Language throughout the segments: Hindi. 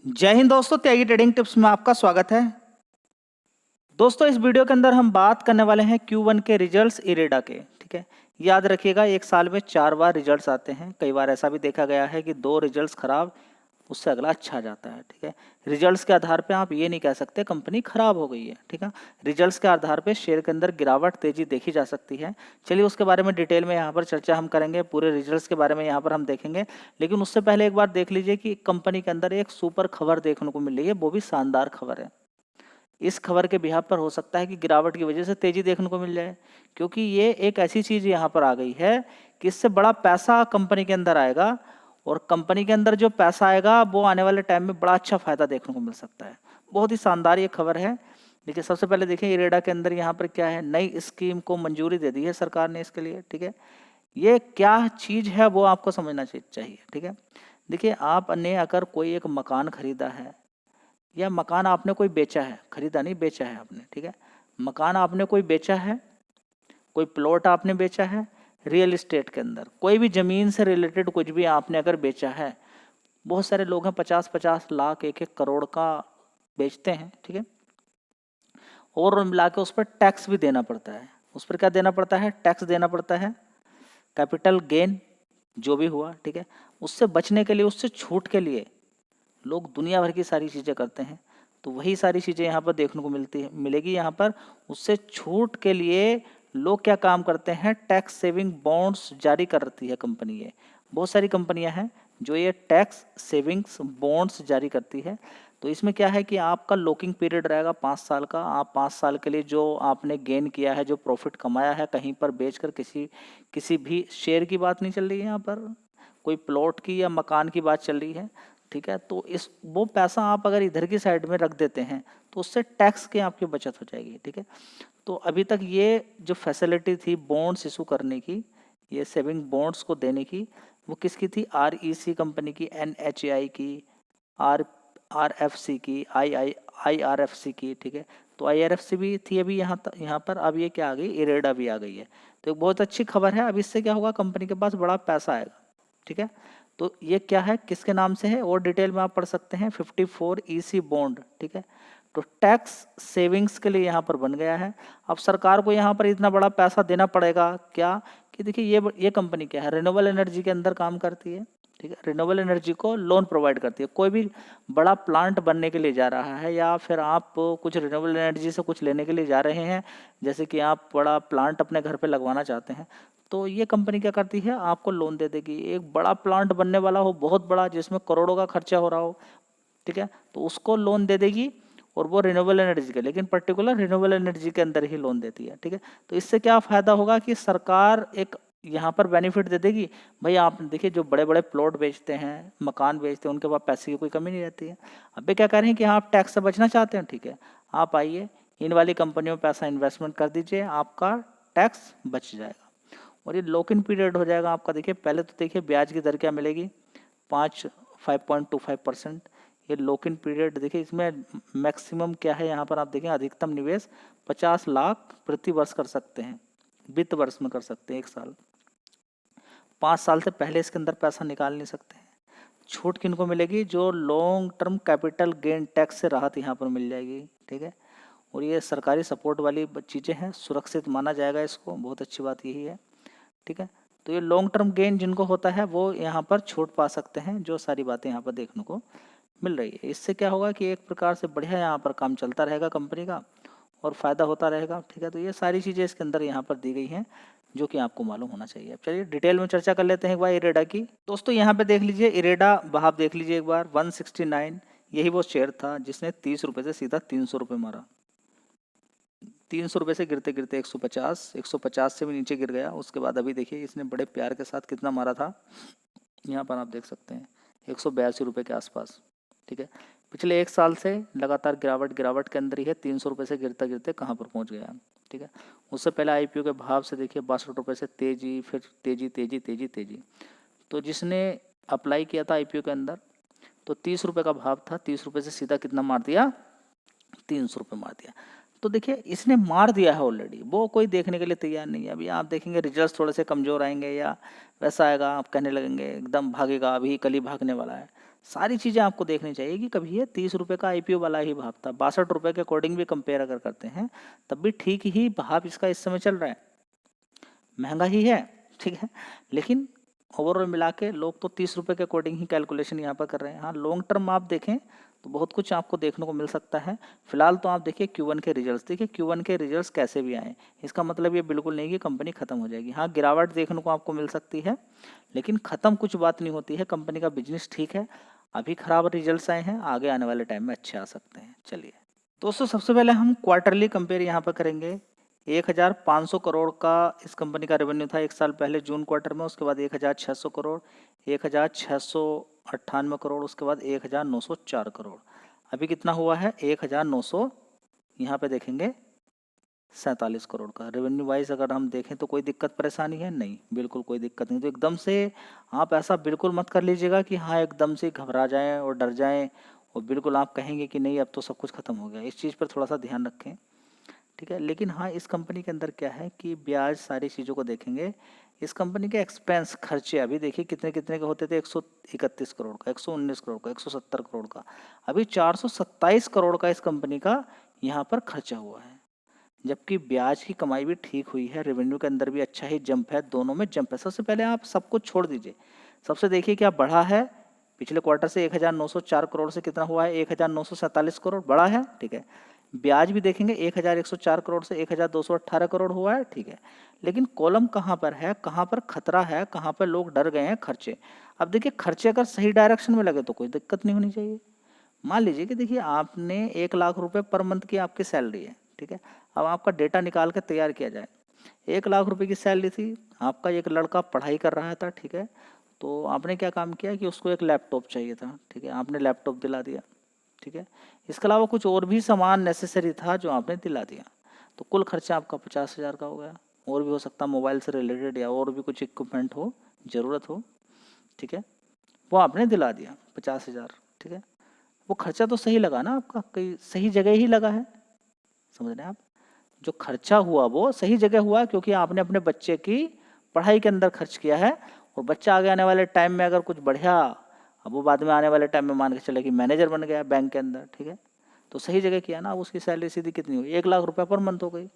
जय हिंद दोस्तों, त्यागी ट्रेडिंग टिप्स में आपका स्वागत है। दोस्तों, इस वीडियो के अंदर हम बात करने वाले हैं Q1 के रिजल्ट्स इरेडा के। ठीक है, याद रखिएगा, एक साल में 4 बार रिजल्ट्स आते हैं। कई बार ऐसा भी देखा गया है कि 2 रिजल्ट्स खराब, उससे अगला अच्छा आ जाता है। ठीक है, रिजल्ट्स के आधार पे आप ये नहीं कह सकते कंपनी खराब हो गई है। ठीक है, रिजल्ट्स के आधार पे शेयर के अंदर गिरावट, तेजी देखी जा सकती है। चलिए उसके बारे में डिटेल में यहाँ पर चर्चा हम करेंगे, पूरे रिजल्ट्स के बारे में यहाँ पर हम देखेंगे। लेकिन उससे पहले एक बार देख लीजिए कि कंपनी के अंदर एक सुपर खबर देखने को मिल रही है, वो भी शानदार खबर है। इस खबर के बिहाफ पर हो सकता है कि गिरावट की वजह से तेजी देखने को मिल जाए, क्योंकि ये एक ऐसी चीज यहाँ पर आ गई है कि इससे बड़ा पैसा कंपनी के अंदर आएगा, और कंपनी के अंदर जो पैसा आएगा वो आने वाले टाइम में बड़ा अच्छा फायदा देखने को मिल सकता है। बहुत ही शानदार ये खबर है। देखिए, सबसे पहले देखिए इरेडा के अंदर यहाँ पर क्या है, नई स्कीम को मंजूरी दे दी है सरकार ने इसके लिए। ठीक है, ये क्या चीज है वो आपको समझना चाहिए। ठीक है, देखिए, आपने अगर कोई एक मकान खरीदा है, या मकान आपने कोई बेचा है, खरीदा नहीं बेचा है आपने। ठीक है, मकान आपने कोई बेचा है, कोई प्लॉट आपने बेचा है, रियल एस्टेट के अंदर कोई भी जमीन से रिलेटेड कुछ भी आपने अगर बेचा है, बहुत सारे लोग हैं 50-50 लाख, 1-1 करोड़ का बेचते हैं। ठीक है, और मिला के उस पर टैक्स भी देना पड़ता है। उस पर क्या देना पड़ता है? टैक्स देना पड़ता है, कैपिटल गेन जो भी हुआ। ठीक है, उससे बचने के लिए, उससे छूट के लिए लोग दुनिया भर की सारी चीज़ें करते हैं। तो वही सारी चीज़ें यहाँ पर देखने को मिलेगी यहाँ पर। उससे छूट के लिए लोग क्या काम करते हैं, टैक्स सेविंग बॉन्ड्स जारी करती है कंपनी। ये बहुत सारी कंपनियां हैं जो ये टैक्स सेविंग्स बॉन्ड्स जारी करती है। तो इसमें क्या है कि आपका लॉकिंग पीरियड रहेगा 5 साल का। आप 5 साल के लिए जो आपने गेन किया है, जो प्रॉफिट कमाया है कहीं पर बेचकर, किसी भी शेयर की बात नहीं चल रही है यहाँ पर, कोई प्लॉट की या मकान की बात चल रही है। ठीक है, तो इस वो पैसा आप अगर इधर की साइड में रख देते हैं तो उससे टैक्स की आपकी बचत हो जाएगी। ठीक है, तो अभी तक ये जो फैसिलिटी थी बॉन्ड्स इशू करने की, ये सेविंग बॉन्ड्स को देने की, वो किसकी थी? REC कंपनी की, NHAI की, आर RFC की, IRFC की। ठीक है, तो IRFC भी थी अभी यहाँ पर। अब ये क्या आ गई, इरेडा भी आ गई है। तो एक बहुत अच्छी खबर है। अब इससे क्या होगा, कंपनी के पास बड़ा पैसा आएगा। ठीक है, तो ये क्या है, किसके नाम से है, और डिटेल में आप पढ़ सकते हैं, 54EC बॉन्ड। ठीक है, तो टैक्स सेविंग्स के लिए यहाँ पर बन गया है। अब सरकार को यहाँ पर इतना बड़ा पैसा देना पड़ेगा क्या, कि देखिए ये कंपनी क्या है, रिन्यूएबल एनर्जी के अंदर काम करती है। ठीक है, रिन्यूएबल एनर्जी को लोन प्रोवाइड करती है। कोई भी बड़ा प्लांट बनने के लिए जा रहा है, या फिर आप कुछ रिन्यूएबल एनर्जी से कुछ लेने के लिए जा रहे हैं, जैसे कि आप बड़ा प्लांट अपने घर पे लगवाना चाहते हैं, तो ये कंपनी क्या करती है, आपको लोन दे देगी। एक बड़ा प्लांट बनने वाला हो, बहुत बड़ा, जिसमें करोड़ों का खर्चा हो रहा हो, ठीक है, तो उसको लोन दे देगी, और वो रिन्यूएबल एनर्जी के, लेकिन पर्टिकुलर रिन्यूएबल एनर्जी के अंदर ही लोन देती है। ठीक है, तो इससे क्या फायदा होगा कि सरकार एक यहाँ पर बेनिफिट दे देगी। भाई आप देखिए, जो बड़े बड़े प्लॉट बेचते हैं, मकान बेचते हैं, उनके पास पैसे की कोई कमी नहीं रहती है। अब ये क्या कह रहे हैं कि हाँ, आप टैक्स से बचना चाहते हैं, ठीक है, आप आइए इन वाली कंपनियों में पैसा इन्वेस्टमेंट कर दीजिए, आपका टैक्स बच जाएगा। और ये लॉक इन पीरियड हो जाएगा आपका। देखिए, पहले तो देखिए ब्याज की दर क्या मिलेगी, 5.25%। ये लॉक इन पीरियड देखिए, इसमें मैक्सिमम क्या है, यहाँ पर आप देखें, अधिकतम निवेश 50 लाख प्रति वर्ष कर सकते हैं, वित्त वर्ष में कर सकते हैं, 1 साल। 5 साल से पहले इसके अंदर पैसा निकाल नहीं सकते हैं। छूट किनको मिलेगी? जो long term capital gain tax से राहत यहाँ पर मिल जाएगी। ठीक है, और ये सरकारी सपोर्ट वाली चीज़ें हैं, सुरक्षित माना जाएगा इसको, बहुत अच्छी बात यही है। ठीक है, तो ये लॉन्ग टर्म गेन जिनको होता है वो यहाँ पर छूट पा सकते हैं, जो सारी बातें यहाँ पर देखने को मिल रही है। इससे क्या होगा कि एक प्रकार से बढ़िया यहाँ पर काम चलता रहेगा कंपनी का, और फायदा होता रहेगा। ठीक है, तो ये सारी चीज़ें इसके अंदर यहाँ पर दी गई हैं, जो कि आपको मालूम होना चाहिए। अब चलिए डिटेल में चर्चा कर लेते हैं एक बार इरेडा की। दोस्तों, यहाँ पे देख लीजिए इरेडा, आप देख लीजिए एक बार, 169 यही वो शेयर था जिसने 30 रुपये से सीधा 300 रुपये मारा। 300 रुपये से गिरते गिरते 150 से भी नीचे गिर गया। उसके बाद अभी देखिए इसने बड़े प्यार के साथ कितना मारा था, यहाँ पर आप देख सकते हैं 182 रुपये के आसपास। ठीक है, पिछले 1 साल से लगातार गिरावट के अंदर ही है। 300 रुपये से गिरते गिरते कहाँ पर पहुँच गया। ठीक है, उससे पहले IPO के भाव से देखिए 62 रुपये से तेजी, फिर तेजी तेजी तेजी तेजी। तो जिसने अप्लाई किया था IPO के अंदर, तो 30 रुपये का भाव था, 30 रुपये से सीधा कितना मार दिया, 300 रुपये मार दिया। तो देखिए इसने मार दिया है ऑलरेडी, वो कोई देखने के लिए तैयार नहीं है। अभी आप देखेंगे रिजल्ट्स थोड़े से कमज़ोर आएंगे, या वैसा आएगा, आप कहने लगेंगे एकदम भागेगा, अभी कल ही भागने वाला है। सारी चीज़ें आपको देखनी चाहिए कि कभी ये 30 रुपये का IPO वाला ही भाव था। 62 रुपये के अकॉर्डिंग भी कंपेयर अगर करते हैं तब भी ठीक ही भाव इसका इस समय चल रहा है। महंगा ही है, ठीक है, लेकिन ओवरऑल मिला के लोग तो 30 रुपये के अकॉर्डिंग ही कैलकुलेशन यहाँ पर कर रहे हैं। हाँ, लॉन्ग टर्म आप देखें तो बहुत कुछ आपको देखने को मिल सकता है। फिलहाल तो आप देखिए Q1 के रिजल्ट्स, देखिए Q1 के रिजल्ट्स कैसे भी आए, इसका मतलब ये बिल्कुल नहीं कि कंपनी खत्म हो जाएगी। हाँ, गिरावट देखने को आपको मिल सकती है, लेकिन खत्म कुछ बात नहीं होती है। कंपनी का बिजनेस ठीक है, अभी खराब रिजल्ट्स आए हैं, आगे आने वाले टाइम में अच्छे आ सकते हैं। चलिए दोस्तों, सबसे पहले हम क्वार्टरली कंपेयर यहाँ पर करेंगे। 1500 करोड़ का इस कंपनी का रेवेन्यू था एक साल पहले जून क्वार्टर में, उसके बाद 1600 करोड़, 1698 करोड़, उसके बाद 1904 करोड़। अभी कितना हुआ है? 1900, यहाँ पे देखेंगे 47 करोड़ का रेवेन्यू वाइज अगर हम देखें तो कोई दिक्कत परेशानी है? नहीं, बिल्कुल कोई दिक्कत नहीं। तो एकदम से आप ऐसा बिल्कुल मत कर लीजिएगा कि हाँ एकदम से घबरा जाएं और डर जाएं और बिल्कुल आप कहेंगे कि नहीं अब तो सब कुछ खत्म हो गया। इस चीज़ पर थोड़ा सा ध्यान रखें, ठीक है। लेकिन हाँ, इस कंपनी के अंदर क्या है कि ब्याज सारी चीज़ों को देखेंगे। इस कंपनी के एक्सपेंस खर्चे अभी देखिए कितने कितने के होते थे, 131 करोड़ का, 119 करोड़ का, 170 करोड़ का, अभी 427 करोड़ का इस कंपनी का यहाँ पर खर्चा हुआ है। जबकि ब्याज की कमाई भी ठीक हुई है, रेवेन्यू के अंदर भी अच्छा ही जंप है, दोनों में जंप है। सबसे पहले आप सब कुछ छोड़ दीजिए, सबसे देखिए क्या बढ़ा है पिछले क्वार्टर से 1904 करोड़ से कितना हुआ है? 1947 करोड़ बढ़ा है, ठीक है। ब्याज भी देखेंगे 1104 करोड़ से 1218 करोड़ हुआ है, ठीक है। लेकिन कॉलम कहाँ पर है, कहाँ पर खतरा है, कहाँ पर लोग डर गए हैं? खर्चे। अब देखिए खर्चे अगर सही डायरेक्शन में लगे तो कोई दिक्कत नहीं होनी चाहिए। मान लीजिए कि देखिए आपने 1 लाख रुपए पर मंथ की आपकी सैलरी है, ठीक है। अब आपका डेटा निकाल के तैयार किया जाए। 1 लाख रुपए की सैलरी थी, आपका एक लड़का पढ़ाई कर रहा था, ठीक है। तो आपने क्या काम किया कि उसको एक लैपटॉप चाहिए था, ठीक है, आपने लैपटॉप दिला दिया, ठीक है। इसके अलावा कुछ और भी सामान नेसेसरी था जो आपने दिला दिया, तो कुल खर्चा आपका 50,000 का हो गया। और भी हो सकता है मोबाइल से रिलेटेड या और भी कुछ इक्विपमेंट हो, ज़रूरत हो, ठीक है, वो आपने दिला दिया 50,000, ठीक है। वो खर्चा तो सही लगा ना आपका, कहीं सही जगह ही लगा है, समझ रहे हैं आप? जो खर्चा हुआ वो सही जगह हुआ क्योंकि आपने अपने बच्चे की पढ़ाई के अंदर खर्च किया है। और बच्चा आगे आने वाले टाइम में अगर कुछ बढ़िया, अब वो बाद में आने वाले टाइम में मान के चले कि मैनेजर बन गया बैंक के अंदर, ठीक है, तो सही जगह किया ना। उसकी सैलरी सीधी कितनी हुई? 1 लाख रुपए पर मंथ हो गई,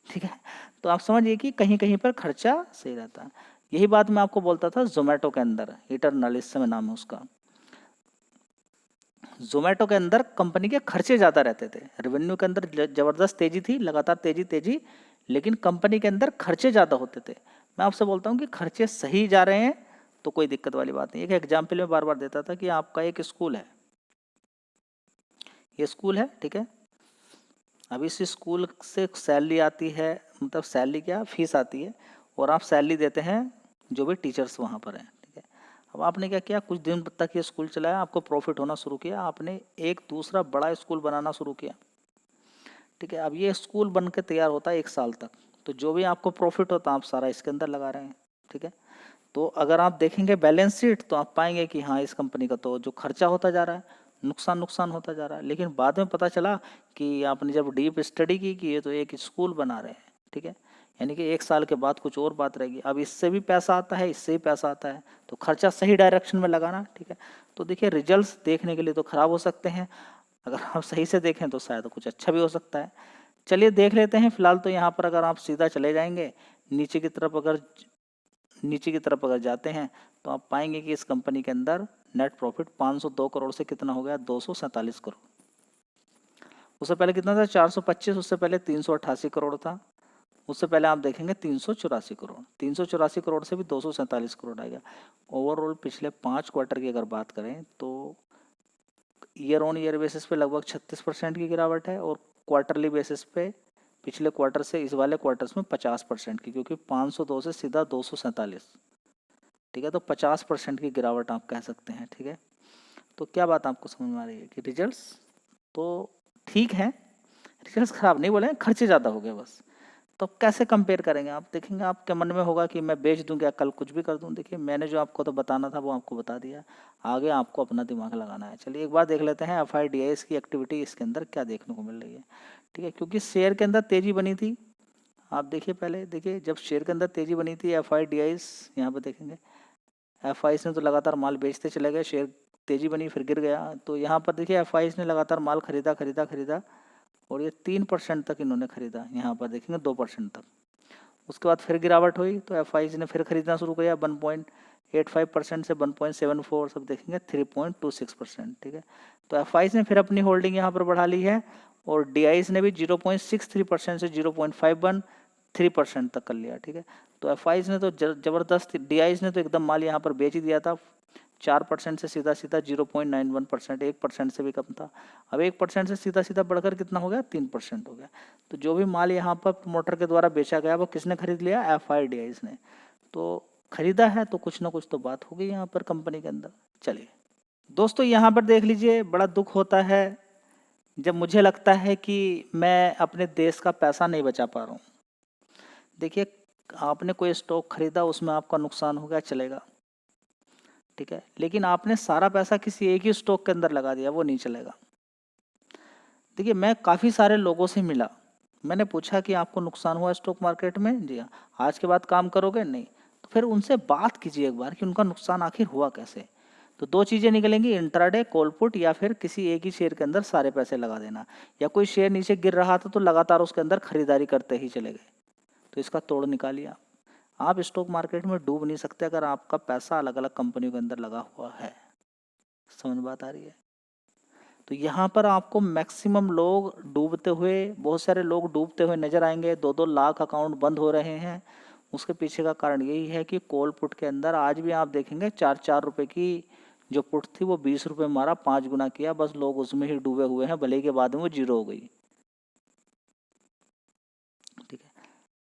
ठीक है। तो आप समझिए कि कहीं कहीं पर खर्चा सही रहता है। यही बात मैं आपको बोलता था जोमेटो के अंदर, इटरनल इस समय नाम है उसका। जोमेटो के अंदर कंपनी के खर्चे ज़्यादा रहते थे, रेवेन्यू के अंदर ज़बरदस्त तेजी थी, लगातार तेजी तेजी, लेकिन कंपनी के अंदर खर्चे ज़्यादा होते थे। मैं आपसे बोलता हूँ कि खर्चे सही जा रहे हैं तो कोई दिक्कत वाली बात नहीं। एक एग्जाम्पल में बार बार देता था कि आपका एक स्कूल है, ये स्कूल है, ठीक है। अब इस स्कूल से सैलरी आती है, मतलब सैलरी क्या, फीस आती है, और आप सैलरी देते हैं जो भी टीचर्स वहाँ पर हैं, ठीक है। अब आपने क्या किया, कुछ दिन तक ये स्कूल चलाया, आपको प्रॉफिट होना शुरू किया, आपने एक दूसरा बड़ा स्कूल बनाना शुरू किया, ठीक है। अब ये स्कूल बन के तैयार होता है 1 साल तक, तो जो भी आपको प्रॉफिट होता है आप सारा इसके अंदर लगा रहे हैं, ठीक है। तो अगर आप देखेंगे बैलेंस शीट तो आप पाएंगे कि हाँ इस कंपनी का तो जो खर्चा होता जा रहा है, नुकसान नुकसान होता जा रहा है। लेकिन बाद में पता चला कि आपने जब डीप स्टडी की कि ये तो एक स्कूल बना रहे हैं, ठीक है, यानी कि 1 साल के बाद कुछ और बात रहेगी। अब इससे भी पैसा आता है, इससे भी पैसा आता है, तो खर्चा सही डायरेक्शन में लगाना, ठीक है। तो देखिए रिजल्ट्स देखने के लिए तो खराब हो सकते हैं, अगर आप सही से देखें तो शायद कुछ अच्छा भी हो सकता है। चलिए देख लेते हैं। फिलहाल तो यहाँ पर अगर आप सीधा चले जाएंगे नीचे की तरफ, अगर जाते हैं तो आप पाएंगे कि इस कंपनी के अंदर नेट प्रॉफिट 502 करोड़ से कितना हो गया, 247 करोड़। उससे पहले कितना था? 425, उससे पहले 388 करोड़ था, उससे पहले आप देखेंगे 384 करोड़, 384 करोड़ से भी 247 करोड़ आएगा। ओवरऑल पिछले 5 क्वार्टर की अगर बात करें तो ईयर ऑन ईयर बेसिस पे लगभग 36% की गिरावट है, और क्वार्टरली बेसिस पे पिछले क्वार्टर से इस वाले क्वार्टर्स में 50% की, क्योंकि 502 से सीधा 247, ठीक है। तो 50% की गिरावट आप कह सकते हैं, ठीक है। तो क्या बात आपको समझ में आ रही है कि रिजल्ट्स तो ठीक है, रिजल्ट्स खराब नहीं बोले, खर्चे ज़्यादा हो गए बस। तो कैसे कंपेयर करेंगे? आप देखेंगे, आपके मन में होगा कि मैं बेच दूं क्या, कल कुछ भी कर दूं। देखिए मैंने जो आपको तो बताना था वो आपको बता दिया, आगे आपको अपना दिमाग लगाना है। चलिए एक बार देख लेते हैं FIDIS की एक्टिविटी इसके अंदर क्या देखने को मिल रही है, ठीक है। क्योंकि शेयर के अंदर तेजी बनी थी, आप देखिए पहले देखिए, जब शेयर के अंदर तेजी बनी थी FIDIS, यहाँ पर देखेंगे FIs ने तो लगातार माल बेचते चले गए, शेयर तेजी बनी फिर गिर गया। तो यहाँ पर देखिए एफआईज ने लगातार माल खरीदा और ये 3% तक इन्होंने खरीदा। यहाँ पर देखेंगे 2% तक। उसके बाद फिर गिरावट हुई तो एफआईज ने फिर खरीदना शुरू किया 1.85% से 1.74, सब देखेंगे 3.26%। ठीक है, तो एफआईज ने फिर अपनी होल्डिंग यहाँ पर बढ़ा ली है और डीआईज ने भी 0.63% से 0.513% तक कर लिया। ठीक है, तो एफआईज ने तो जबरदस्त, डीआईज ने तो एकदम माल यहाँ पर बेच ही दिया था। 4% से सीधा 0.91%, 1% से भी कम था। अब 1% से सीधा बढ़कर कितना हो गया, 3% हो गया। तो जो भी माल यहाँ पर प्रमोटर के द्वारा बेचा गया वो किसने खरीद लिया, एफआईडीआईज ने। तो खरीदा है तो कुछ ना कुछ तो बात होगी यहाँ पर कंपनी के अंदर। चलिए दोस्तों, यहाँ पर देख लीजिए, बड़ा दुख होता है जब मुझे लगता है कि मैं अपने देश का पैसा नहीं बचा पा रहा हूँ। देखिए, आपने कोई स्टॉक खरीदा, उसमें आपका नुकसान हो गया, चलेगा, ठीक है, लेकिन आपने सारा पैसा किसी एक ही स्टॉक के अंदर लगा दिया, वो नहीं चलेगा। देखिए, मैं काफ़ी सारे लोगों से मिला, मैंने पूछा कि आपको नुकसान हुआ स्टॉक मार्केट में? जी हाँ। आज के बाद काम करोगे? नहीं। तो फिर उनसे बात कीजिए एक बार कि उनका नुकसान आखिर हुआ कैसे। तो दो चीज़ें निकलेंगी, इंट्राडे, कॉल पुट, या फिर किसी एक ही शेयर के अंदर सारे पैसे लगा देना, या कोई शेयर नीचे गिर रहा था तो लगातार उसके अंदर खरीदारी करते ही चले गए। तो इसका तोड़ निकालिए। आप स्टॉक मार्केट में डूब नहीं सकते अगर आपका पैसा अलग अलग कंपनियों के अंदर लगा हुआ है। समझ बात आ रही है? तो यहाँ पर आपको मैक्सिमम लोग डूबते हुए, बहुत सारे लोग डूबते हुए नजर आएंगे। 2-2 लाख अकाउंट बंद हो रहे हैं। उसके पीछे का कारण यही है कि कॉल पुट के अंदर आज भी आप देखेंगे 4-4 रुपए की जो पुट थी वो 20 रुपए मारा, 5 गुना किया, बस लोग उसमें ही डूबे हुए हैं, भले के बाद में वो जीरो हो गई। ठीक है,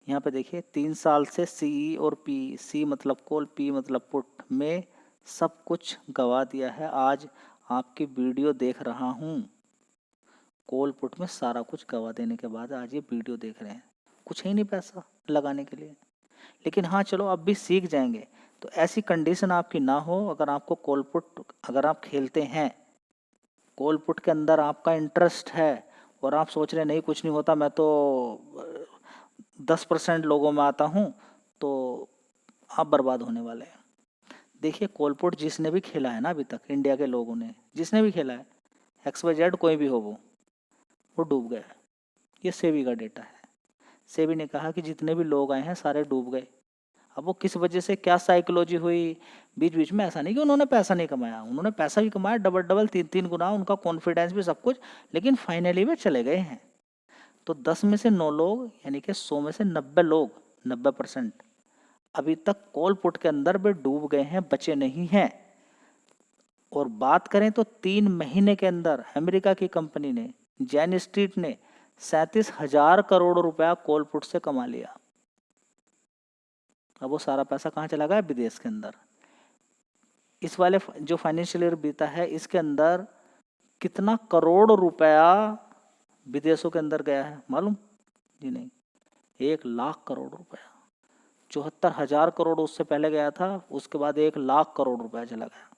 यहाँ पे देखिए 3 साल से सी और पी, सी मतलब कॉल, पी मतलब पुट में सब कुछ गवा दिया है। आज आपकी वीडियो देख रहा हूँ, कॉल पुट में सारा कुछ गवा देने के बाद आज ये वीडियो देख रहे हैं, कुछ है ही नहीं पैसा लगाने के लिए। लेकिन हाँ चलो, अब भी सीख जाएंगे। तो ऐसी कंडीशन आपकी ना हो, अगर आपको कॉल पुट, अगर आप खेलते हैं, कॉल पुट के अंदर आपका इंटरेस्ट है और आप सोच रहे नहीं कुछ नहीं होता, मैं तो 10% लोगों में आता हूँ, तो आप बर्बाद होने वाले हैं। देखिए, कॉल पुट जिसने भी खेला है ना अभी तक, इंडिया के लोगों ने जिसने भी खेला है, XYZ कोई भी हो, वो डूब गया। ये सेबी का डेटा है। सेबी ने कहा कि जितने भी लोग आए हैं सारे डूब गए। अब वो किस वजह से, क्या साइकोलॉजी हुई बीच बीच में, ऐसा नहीं कि उन्होंने पैसा नहीं कमाया, उन्होंने पैसा भी कमाया, डबल डबल 3-3 गुना, उनका कॉन्फिडेंस भी, सब कुछ, लेकिन फाइनली वे चले गए हैं। तो 10 में से 9 लोग, यानी कि 100 में से 90 लोग, 90% अभी तक कॉल पुट के अंदर भी डूब गए हैं, बचे नहीं हैं। और बात करें तो 3 महीने के अंदर अमेरिका की कंपनी ने, जैन स्ट्रीट ने 37,000 करोड़ रुपया कॉल पुट से कमा लिया। अब वो सारा पैसा कहाँ चला गया, विदेश के अंदर। इस वाले जो फाइनेंशियल ईयर बीता है, इसके अंदर कितना करोड़ रुपया विदेशों के अंदर गया है मालूम? जी नहीं, 1 लाख करोड़ रुपया। 74,000 करोड़ उससे पहले गया था, उसके बाद 1 लाख करोड़ रुपया चला गया।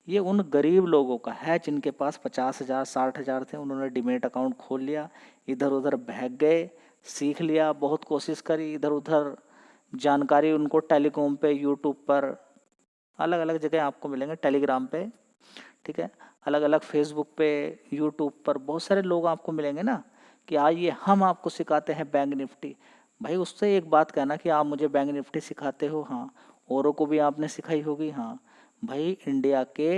ये उन गरीब लोगों का है जिनके पास 50,000 60,000 थे, उन्होंने डीमेट अकाउंट खोल लिया, इधर उधर बहक गए, सीख लिया, बहुत कोशिश करी, इधर उधर जानकारी उनको टेलीकॉम पे, यूट्यूब पर, अलग अलग जगह आपको मिलेंगे, टेलीग्राम पे, ठीक है, अलग अलग फेसबुक पे, यूट्यूब पर बहुत सारे लोग आपको मिलेंगे ना कि आइए हम आपको सिखाते हैं बैंक निफ्टी। भाई उससे एक बात कहना कि आप मुझे बैंक निफ्टी सिखाते हो, हाँ, औरों को भी आपने सिखाई होगी, हाँ। भाई इंडिया के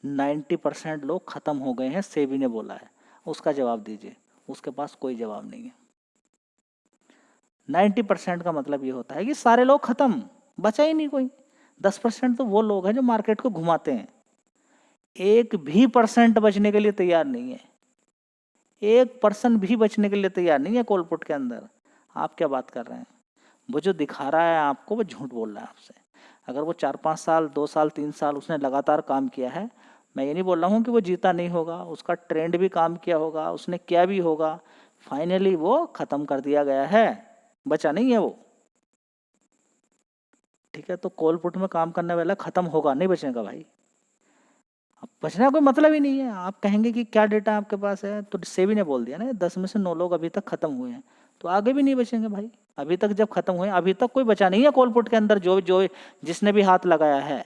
90% लोग खत्म हो गए हैं, सेबी ने बोला है, उसका जवाब दीजिए। उसके पास कोई जवाब नहीं है। 90% का मतलब ये होता है कि सारे लोग खत्म, बचा ही नहीं कोई। 10% तो वो लोग हैं जो मार्केट को घुमाते हैं। 1% बचने के लिए तैयार नहीं है, 1% भी बचने के लिए तैयार नहीं है कॉल पुट के अंदर। आप क्या बात कर रहे हैं? वो जो दिखा रहा है आपको, वो झूठ बोल रहा है आपसे। अगर वो 4-5 साल, 2 साल, 3 साल उसने लगातार काम किया है, मैं ये नहीं बोल रहा हूँ कि वो जीता नहीं होगा, उसका ट्रेंड भी काम किया होगा, उसने क्या भी होगा, फाइनली वो खत्म कर दिया गया है, बचा नहीं है वो। ठीक है, तो कॉल पुट में काम करने वाला खत्म होगा, नहीं बचेगा भाई। अब बचना कोई मतलब ही नहीं है। आप कहेंगे कि क्या डेटा आपके पास है, तो सेबी ने बोल दिया ना, 10 में से 9 लोग अभी तक खत्म हुए हैं, तो आगे भी नहीं बचेंगे भाई। अभी तक जब खत्म हुए, अभी तक कोई बचा नहीं है कॉल पुट के अंदर, जो जिसने भी हाथ लगाया है।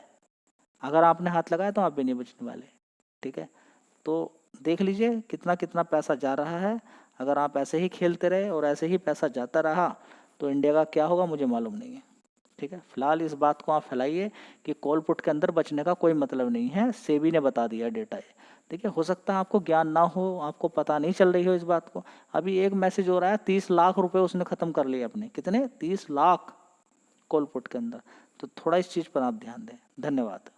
अगर आपने हाथ लगाया तो आप भी नहीं बचने वाले, ठीक है। तो देख लीजिए कितना कितना पैसा जा रहा है। अगर आप ऐसे ही खेलते रहे और ऐसे ही पैसा जाता रहा तो इंडिया का क्या होगा मुझे मालूम नहीं है, ठीक है। फिलहाल इस बात को आप फैलाइए कि कॉल पुट के अंदर बचने का कोई मतलब नहीं है, सेबी ने बता दिया डेटा है, ठीक है। हो सकता है आपको ज्ञान ना हो, आपको पता नहीं चल रही हो इस बात को। अभी एक मैसेज हो रहा है 30 लाख रुपए उसने ख़त्म कर लिए अपने, कितने 30 लाख कॉल पुट के अंदर। तो थोड़ा इस चीज़ पर आप ध्यान दें। धन्यवाद।